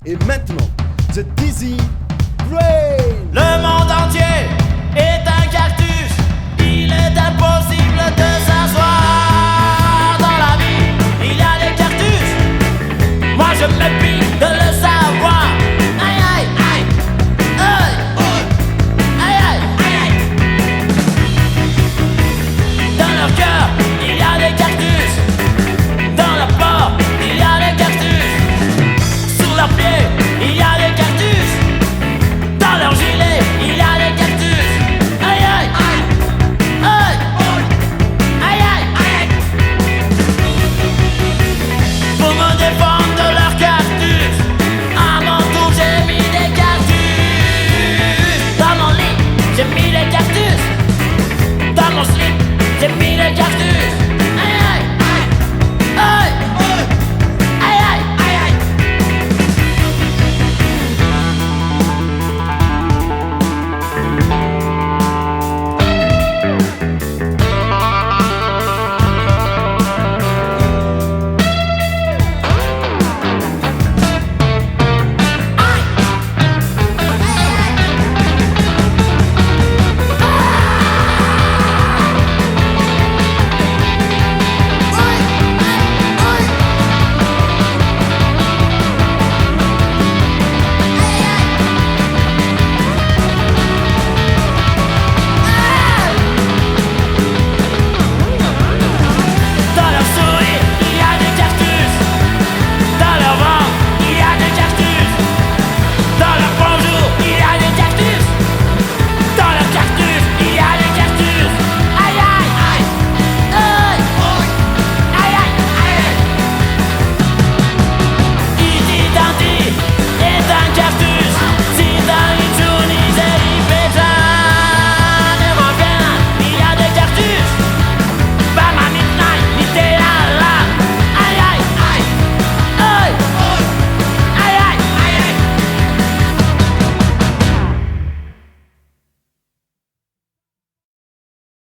Et maintenant, The Dizzy Brain. Le monde entier est un cactus. Il est impossible de s'asseoir dans la vie. Il y a des cactus. Moi je m'épie de le savoir. Aïe aïe aïe. Aïe aïe aïe aïe. Dans leur cœur, il y a des cactus. Dans leur corps, il y a des cactus. Sous leurs pieds,